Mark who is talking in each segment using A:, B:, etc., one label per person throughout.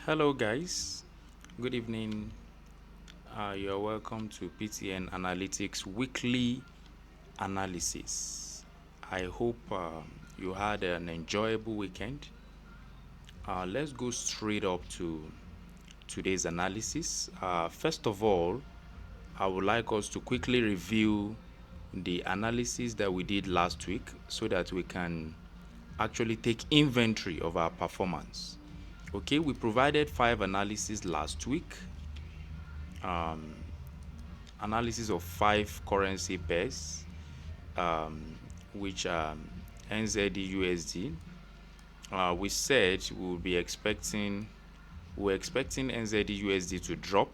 A: Hello guys, good evening. You're welcome to PTN Analytics weekly analysis. I hope you had an enjoyable weekend. Let's go straight up to today's analysis. First of all, I would like us to quickly review the analysis that we did last week so that we can actually take inventory of our performance. Okay, we provided 5 analyses last week. Analysis of 5 currency pairs, which are NZDUSD. We said we're expecting NZDUSD to drop,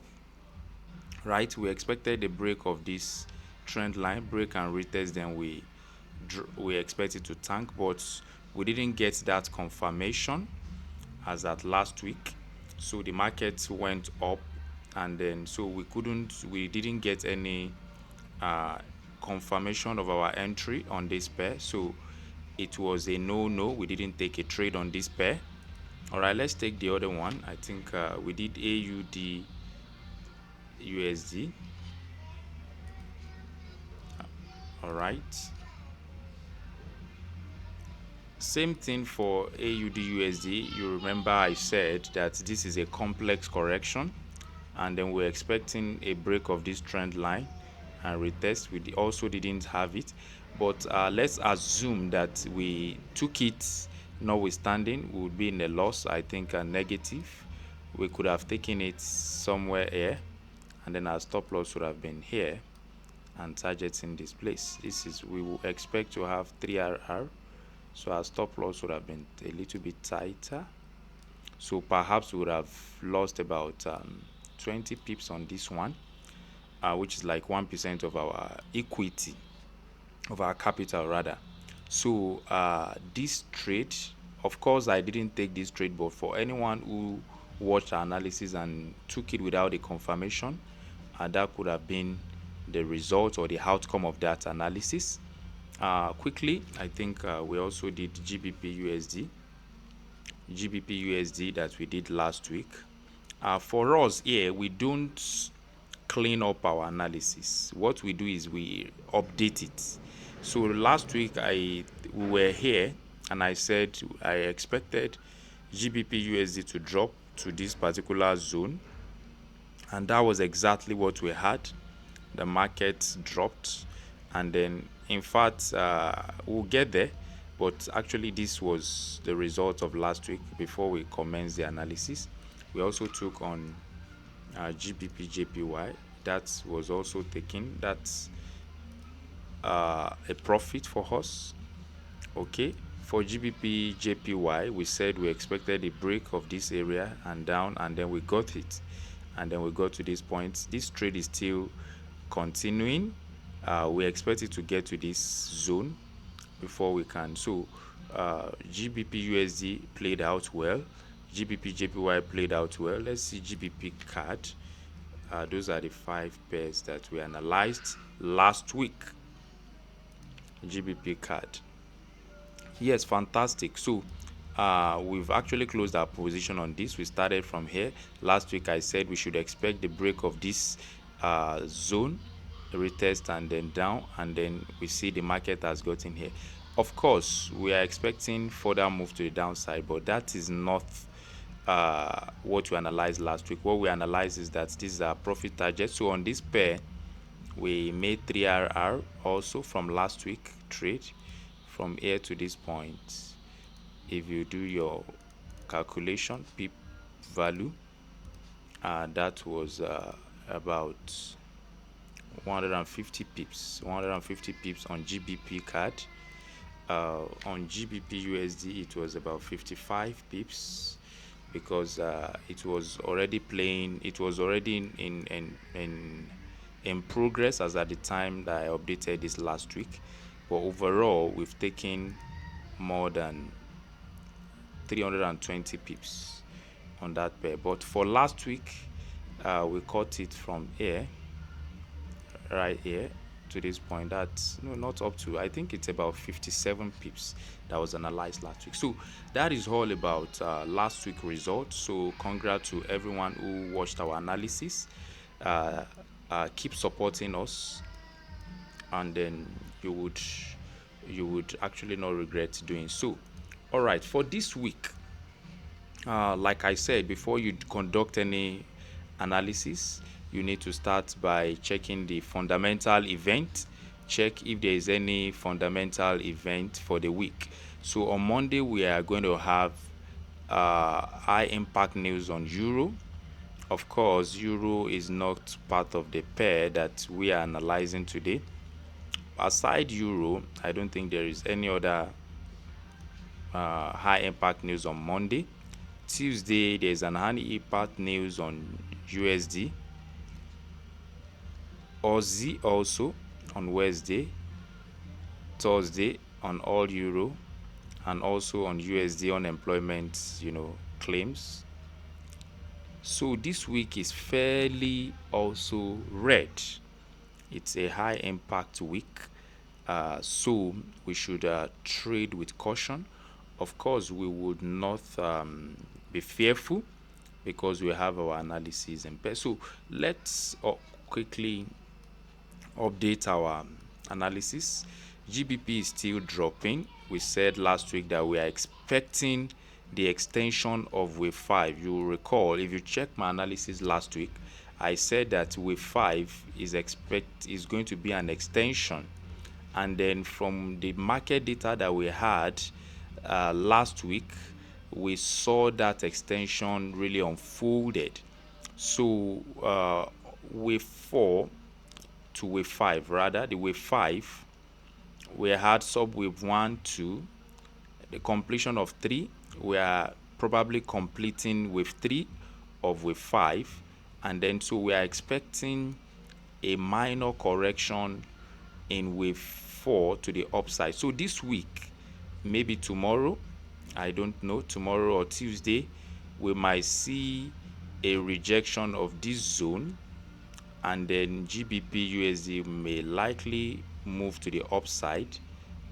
A: right? We expected the break of this trend line, break and retest, then we expect it to tank, but we didn't get that confirmation as at last week. So the market went up, and then so we didn't get any confirmation of our entry on this pair. So it was a no. We didn't take a trade on this pair. All right, let's take the other one. I think we did AUD-USD. All right. Same thing for AUD-USD. You remember I said that this is a complex correction, and then we're expecting a break of this trend line and retest. We also didn't have it, but let's assume that we took it. Notwithstanding, we would be in a loss. I think a negative. We could have taken it somewhere here, and then our stop loss would have been here and targeting this place. We will expect to have 3RR, so our stop loss would have been a little bit tighter. So perhaps we would have lost about 20 pips on this one, which is like 1% of our equity, of our capital rather. So this trade, of course I didn't take this trade, but for anyone who watched our analysis and took it without a confirmation, that could have been the result or the outcome of that analysis. Quickly, I think we also did GBPUSD that we did last week. For us here, we don't clean up our analysis. What we do is we update it. So last week we were here and I said I expected GBPUSD to drop to this particular zone, and that was exactly what we had. The market dropped, and then in fact we'll get there, but actually this was the result of last week. Before we commence the analysis, we also took on GBPJPY. That was also taken. That's a profit for us. Okay, for GBPJPY, we said we expected a break of this area and down, and then we got it, and then we got to this point. This trade is still continuing. We expect it to get to this zone before we can. So GBPUSD played out well, GBPJPY played out well. Let's see GBPCAD. Those are the 5 pairs that we analyzed last week. GBPCAD, yes, fantastic. So we've actually closed our position on this. We started from here. Last week I said we should expect the break of this zone, retest, and then down, and then we see the market has gotten here. Of course, we are expecting further move to the downside, but that is not what we analyzed last week. What we analyzed is that this is our profit target. So on this pair, we made 3RR also from last week trade, from here to this point. If you do your calculation, pip value, that was about 150 pips on GBPCAD. On GBPUSD it was about 55 pips, because it was already playing, it was already in progress as at the time that I updated this last week. But overall we've taken more than 320 pips on that pair. But for last week we caught it from here, right here, to this point. That's no, not up to, I think it's about 57 pips that was analyzed last week. So that is all about last week results. So congrats to everyone who watched our analysis. Keep supporting us, and then you would actually not regret doing so. All right, for this week, like I said, before you conduct any analysis, you need to start by checking the fundamental event. Check if there is any fundamental event for the week. So on Monday, we are going to have high impact news on euro. Of course, euro is not part of the pair that we are analyzing today. Aside euro, I don't think there is any other high impact news on Monday. Tuesday, there's an high impact news on USD. Aussie also on Wednesday. Thursday on all euro, and also on USD unemployment, claims. So this week is fairly also red. It's a high impact week. So we should trade with caution. Of course, we would not be fearful because we have our analysis in place. So let's quickly update our analysis. GBP is still dropping. We said last week that we are expecting the extension of wave 5. You will recall, if you check my analysis last week, I said that wave 5 is going to be an extension. And then from the market data that we had last week, we saw that extension really unfolded. So wave 4 to wave 5, rather, the wave 5, we had sub wave 1, 2, the completion of 3. We are probably completing wave 3 of wave 5, and then so we are expecting a minor correction in wave 4 to the upside. So this week, maybe tomorrow, I don't know, tomorrow or Tuesday, we might see a rejection of this zone, and then GBPUSD may likely move to the upside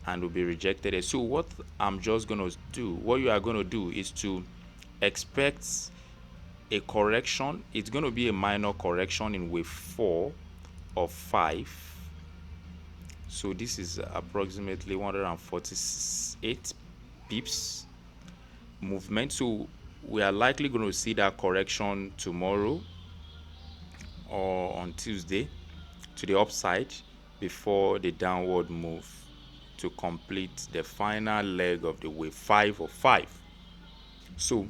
A: and will be rejected. So what I'm just going to do, what you are going to do is to expect a correction. It's going to be a minor correction in wave 4 of 5. So this is approximately 148 pips movement. So we are likely going to see that correction tomorrow or on Tuesday to the upside before the downward move to complete the final leg of the wave 5 of 5. So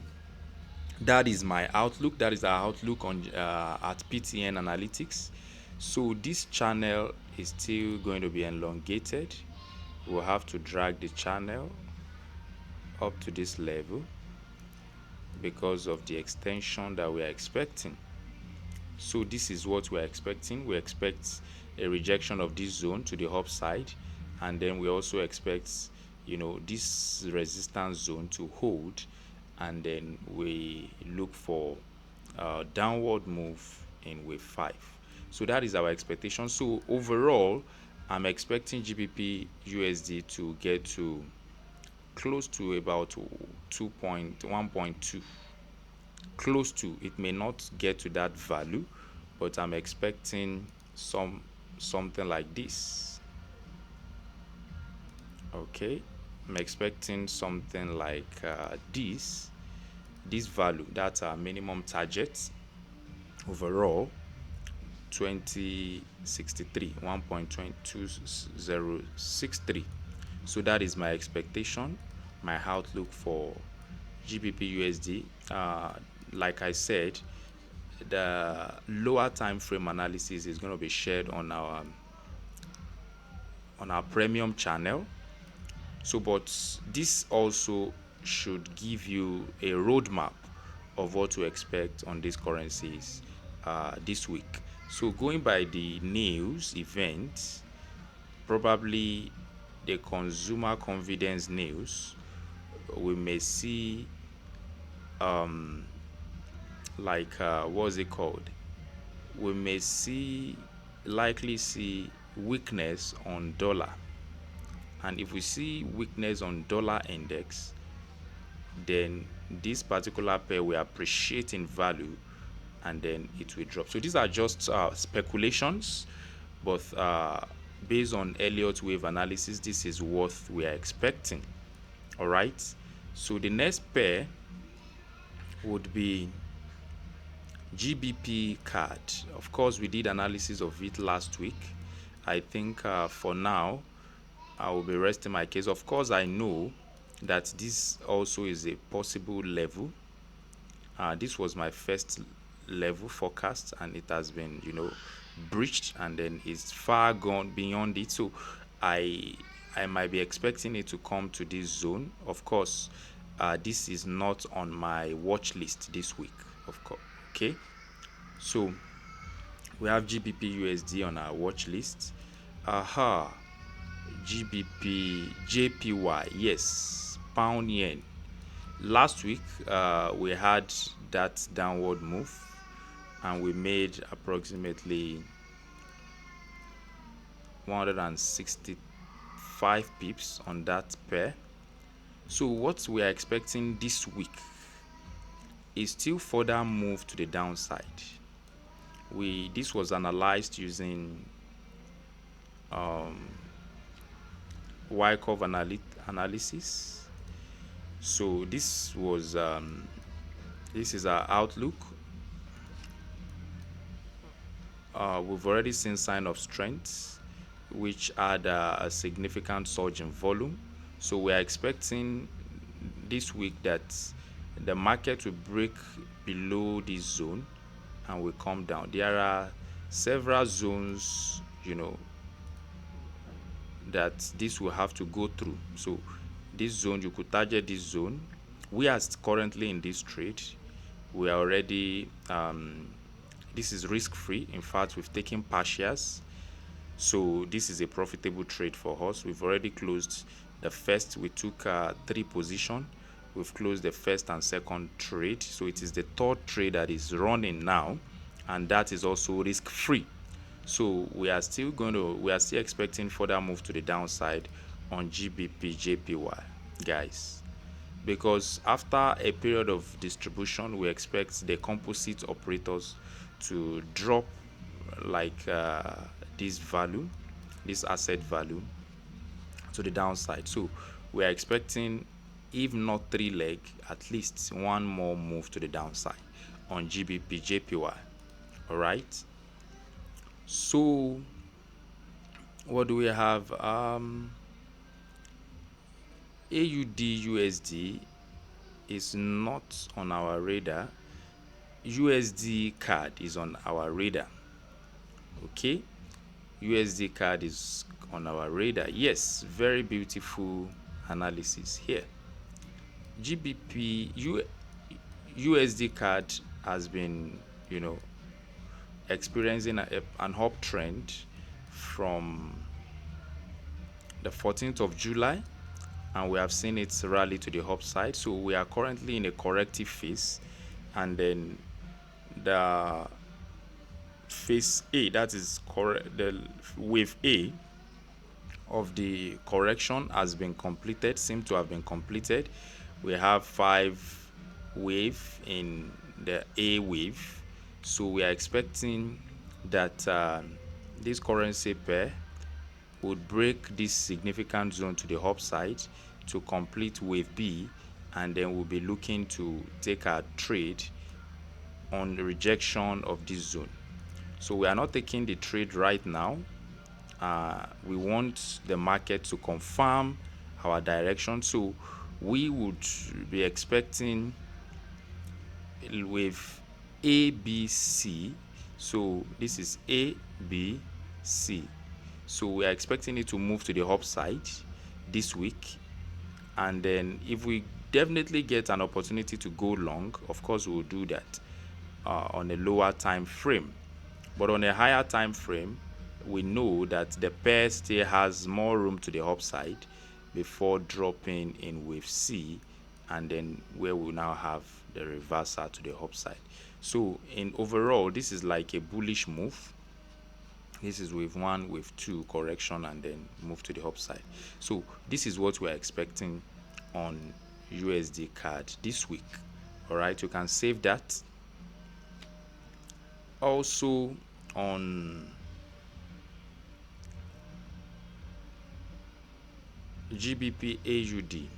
A: that is my outlook. That is our outlook on at PTN Analytics. So this channel is still going to be elongated. We'll have to drag the channel up to this level because of the extension that we are expecting. So this is what we are expecting. We expect a rejection of this zone to the upside, and then we also expect this resistance zone to hold, and then we look for a downward move in wave 5. So that is our expectation. So overall, I'm expecting GBP USD to get to close to about 1.2. Close to. It may not get to that value, but I'm expecting something like this. Okay, I'm expecting something like this value. That's our minimum target overall. 2063, 1.22063. So that is my expectation, my outlook for GBP USD. Like I said, the lower time frame analysis is going to be shared on our premium channel. So but this also should give you a roadmap of what to expect on these currencies this week. So going by the news event, probably the consumer confidence news, we may see what's it called? We may likely see weakness on dollar, and if we see weakness on dollar index, then this particular pair will appreciate in value and then it will drop. So these are just speculations, but based on Elliott wave analysis, this is what we are expecting. All right, so the next pair would be GBP card. Of course, we did analysis of it last week. I think for now I will be resting my case. Of course, I know that this also is a possible level. This was my first level forecast, and it has been, breached, and then it's far gone beyond it. So I might be expecting it to come to this zone. Of course, this is not on my watch list this week, of course. Okay, so we have GBPUSD on our watch list. GBPJPY, yes, pound yen. Last week we had that downward move, and we made approximately 165 pips on that pair. So what we are expecting this week is still further move to the downside. This was analyzed using Y curve analysis. So this was this is our outlook. We've already seen sign of strength, which had a significant surge in volume. So we are expecting this week that the market will break below this zone and will come down. There are several zones, that this will have to go through. So this zone, you could target this zone. We are currently in this trade. We are already this is risk free. In fact, we've taken partials, so this is a profitable trade for us. We've already closed the first. We took 3 positions. We've closed the first and second trade, so it is the third trade that is running now, and that is also risk free. So we are still expecting further move to the downside on GBPJPY, guys, because after a period of distribution, we expect the composite operators to drop like this asset value to the downside. So we are expecting, if not 3 leg, at least one more move to the downside on GBPJPY. All right, so what do we have? AUDUSD is not on our radar. USDCAD is on our radar. Okay, USDCAD is on our radar. Yes, very beautiful analysis here. USDCAD has been, experiencing an uptrend from the 14th of July, and we have seen it rally to the upside. So we are currently in a corrective phase, and then the phase A, that is the wave A of the correction, has been completed, seems to have been completed. We have 5 waves in the A wave, so we are expecting that this currency pair would break this significant zone to the upside to complete wave B, and then we'll be looking to take our trade on the rejection of this zone. So we are not taking the trade right now. We want the market to confirm our direction, so we would be expecting with ABC. So this is ABC, so we are expecting it to move to the upside this week, and then if we definitely get an opportunity to go long, of course we will do that on a lower time frame. But on a higher time frame, we know that the pair still has more room to the upside before dropping in wave C, and then where we now have the reversal to the upside. So in overall, this is like a bullish move This is wave 1, wave 2 correction, and then move to the upside. So this is what we're expecting on USDCAD this week. All right, you can save that. Also on GBPAUD,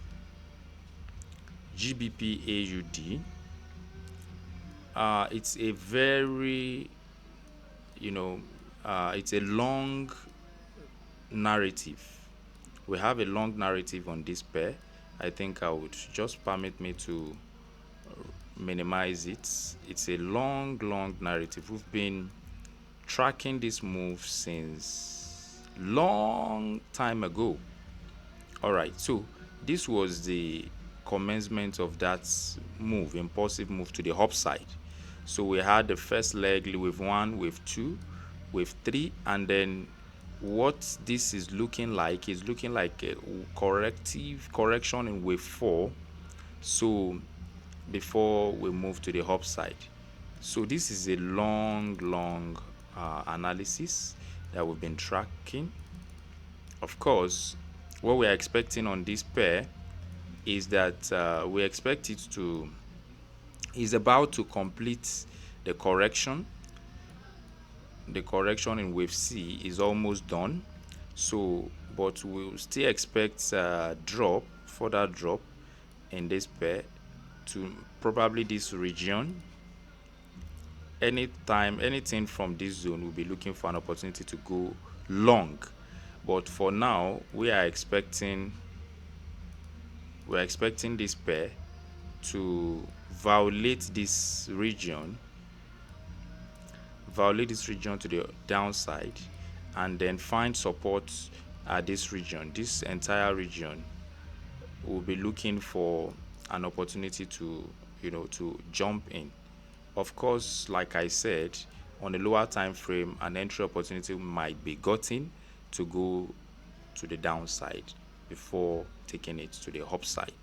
A: it's a very, it's a long narrative. We have a long narrative on this pair. I think I would just permit me to minimize it. It's a long narrative. We've been tracking this move since long time ago. All right, so this was the commencement of that move, impulsive move to the upside. So we had the first leg, wave 1, wave 2, wave 3, and then what this is looking like is looking like a correction in wave 4. So before we move to the upside. So this is a long analysis that we've been tracking. Of course, what we're expecting on this pair is that we expect it to is about to complete the correction. The correction in wave C is almost done. So but we'll still expect further drop in this pair to probably this region. Anything from this zone, we'll be looking for an opportunity to go long. But for now, we're expecting this pair to violate this region to the downside, and then find support at this region. This entire region will be looking for an opportunity to jump in. Of course, like I said, on a lower time frame, an entry opportunity might be gotten to go to the downside before taking it to the upside.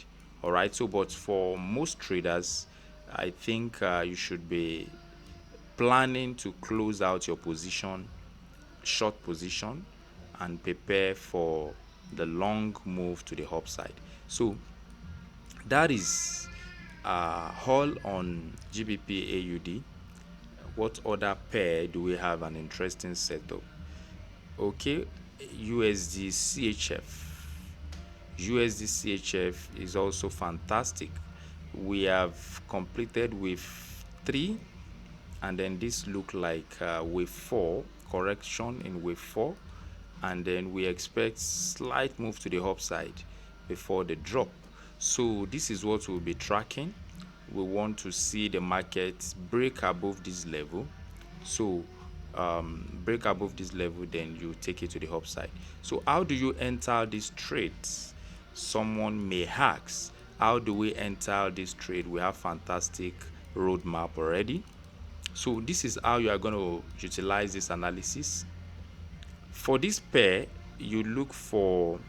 A: All right, so but for most traders, I think you should be planning to close out your position, short position, and prepare for the long move to the upside. So that is all on GBPAUD. What other pair do we have an interesting setup? Okay, USDCHF. USDCHF is also fantastic. We have completed wave 3, and then this look like wave 4, correction in wave 4, and then we expect slight move to the upside before the drop. So this is what we'll be tracking. We want to see the market break above this level. So break above this level, then you take it to the upside. So how do you enter this trade? Someone may ask, how do we enter this trade? We have fantastic roadmap already. So this is how you are going to utilize this analysis. For this pair, you look for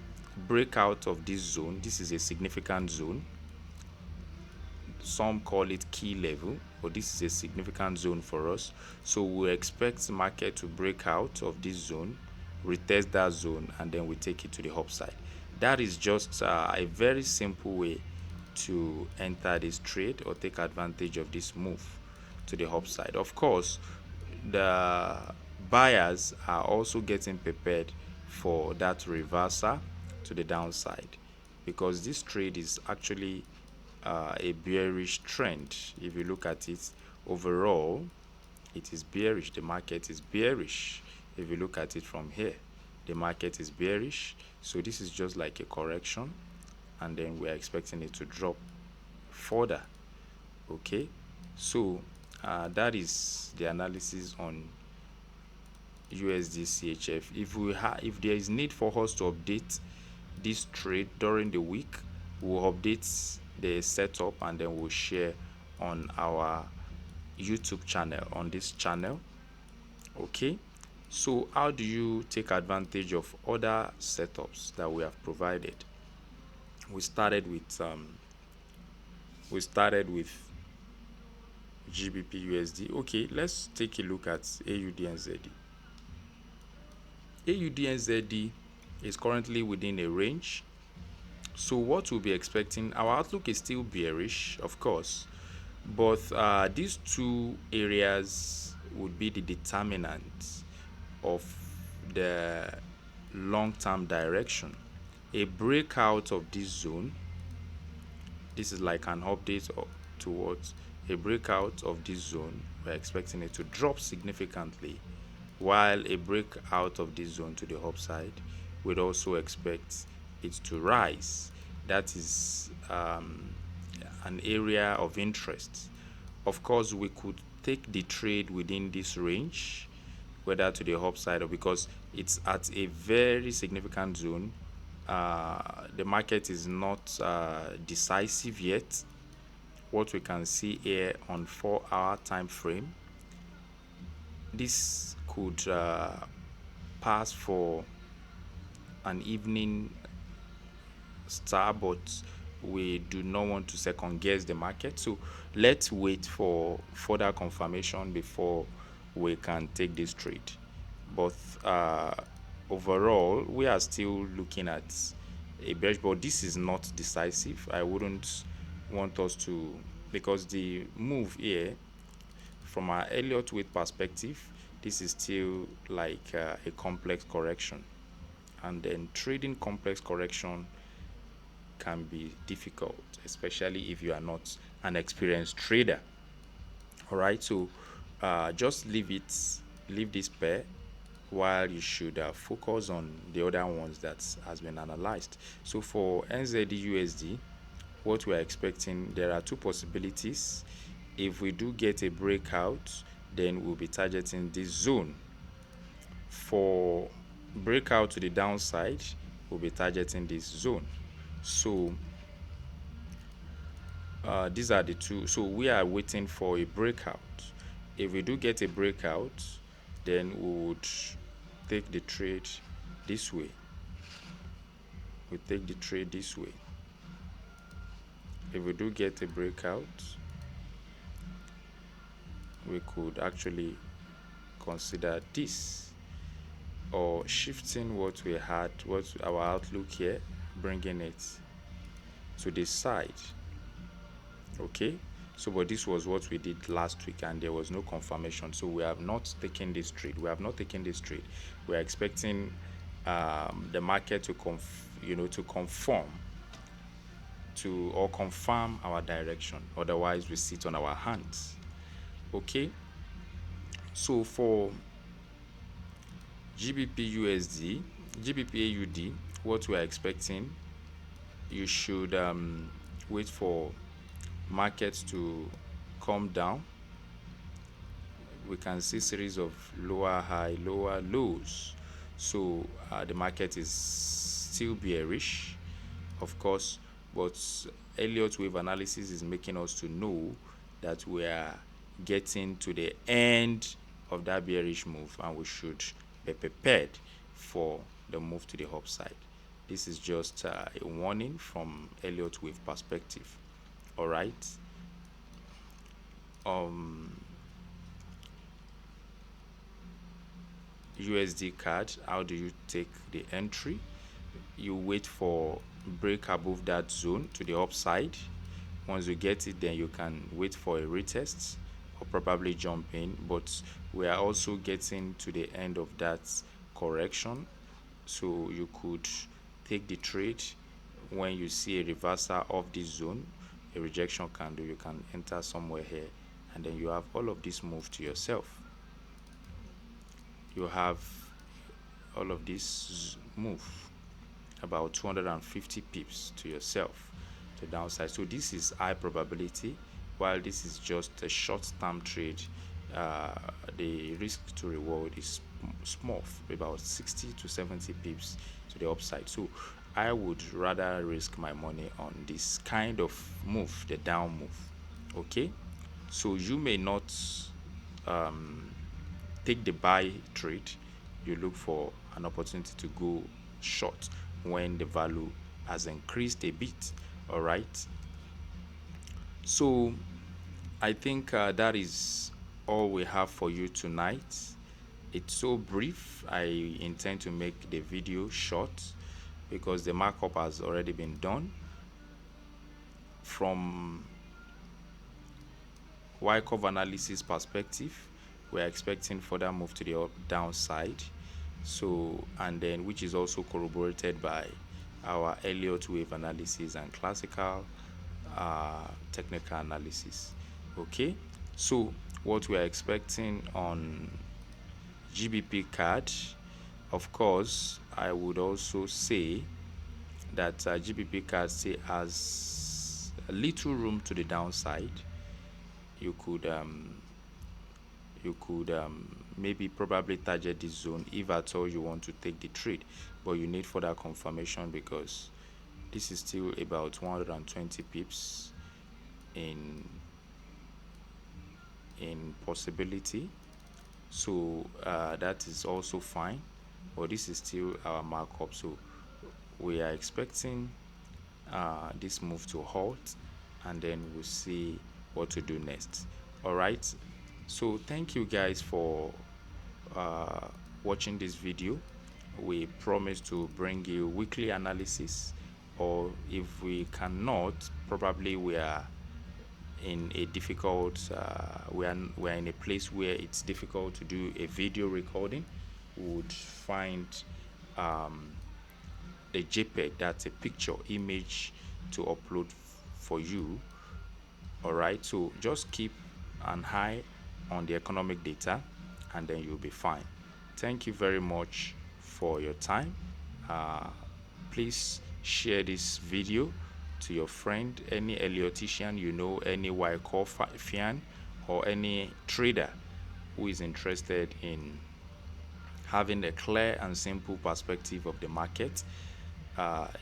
A: breakout of this zone. This is a significant zone. Some call it key level, but this is a significant zone for us. So we expect the market to break out of this zone, retest that zone, and then we take it to the upside. That is just a very simple way to enter this trade or take advantage of this move to the upside. Of course, the buyers are also getting prepared for that reversal to the downside, because this trade is actually a bearish trend. If you look at it overall, it is bearish. The market is bearish. If you look at it from here, the market is bearish. So this is just like a correction, and then we're expecting it to drop further. Okay, so that is the analysis on USDCHF. If there is need for us to update this trade during the week, we'll update the setup, and then we'll share on our YouTube channel, on this channel. Okay, so how do you take advantage of other setups that we have provided? We started with GBPUSD. Okay, let's take a look at AUD and NZD. AUD NZD is currently within a range. So what we'll be expecting, our outlook is still bearish, of course, but these two areas would be the determinants of the long-term direction. A breakout of this zone, this is like an update towards a breakout of this zone. We're expecting it to drop significantly, while a breakout of this zone to the upside, we'd also expect it to rise. That is an area of interest. Of course, we could take the trade within this range, whether to the upside or because it's at a very significant zone. The market is not decisive yet. What we can see here on 4-hour time frame, this could pass for an evening star, but we do not want to second guess the market, so let's wait for further confirmation before we can take this trade. But overall, we are still looking at a bearish, but this is not decisive. I wouldn't want us to, because the move here from our Elliott wave perspective, this is still like a complex correction, and then trading complex correction can be difficult, especially if you are not an experienced trader. All right, so just leave this pair, while you should focus on the other ones that has been analyzed. So for NZDUSD, what we are expecting, there are two possibilities. If we do get a breakout, then we'll be targeting this zone. For breakout to the downside, we'll be targeting this zone. So these are the two. So we are waiting for a breakout. If we do get a breakout, then we would take the trade this way. We take the trade this way. If we do get a breakout, we could actually consider this, or shifting what we had, what our outlook here, bringing it to this side. Okay, so but this was what we did last week and there was no confirmation, so we have not taken this trade. We are expecting the market to conform to or confirm our direction, otherwise we sit on our hands. Okay, so for GBPUSD, GBPAUD, what we are expecting, you should wait for markets to come down. We can see series of lower high, lower lows, so the market is still bearish, of course, but Elliott wave analysis is making us to know that we are getting to the end of that bearish move and we should be prepared for the move to the upside. This is just a warning from Elliott wave perspective. All right, USDCAD, how do you take the entry? You wait for break above that zone to the upside. Once you get it, then you can wait for a retest or probably jump in, but we are also getting to the end of that correction, so you could take the trade when you see a reversal of this zone, a rejection candle. You can enter somewhere here, and then you have all of this move to yourself. You have all of this move, about 250 pips to yourself to downside. So this is high probability, while this is just a short-term trade. The risk to reward is small, about 60 to 70 pips to the upside. So I would rather risk my money on this kind of move, the down move. Okay, so you may not take the buy trade. You look for an opportunity to go short when the value has increased a bit. All right, so I think that is all we have for you tonight. it's so brief. I intend to make the video short because the markup has already been done. From Y curve analysis perspective, we're expecting further move to the downside, so, and then which is also corroborated by our Elliott wave analysis and classical technical analysis. Okay, so what we are expecting on GBP of course, I would also say that GBP still has a little room to the downside. You could maybe probably target this zone if at all you want to take the trade, but you need further confirmation because this is still about 120 pips in possibility, so that is also fine, but this is still our markup, so we are expecting this move to halt, and then we'll see what to do next. All right, so thank you guys for watching this video. We promise to bring you weekly analysis, or if we cannot, probably we are in a difficult we are in a place where it's difficult to do a video recording. We would find the JPEG, that's a picture image, to upload for you. All right, so just keep an eye on the economic data and then you'll be fine. Thank you very much for your time. Please share this video to your friend, any Elliottician you know, any Y-Core fan, or any trader who is interested in having a clear and simple perspective of the market.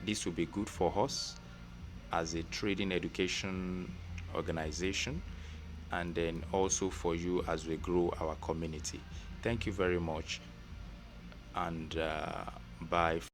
A: This will be good for us as a trading education organization, and then also for you as we grow our community. Thank you very much, and bye.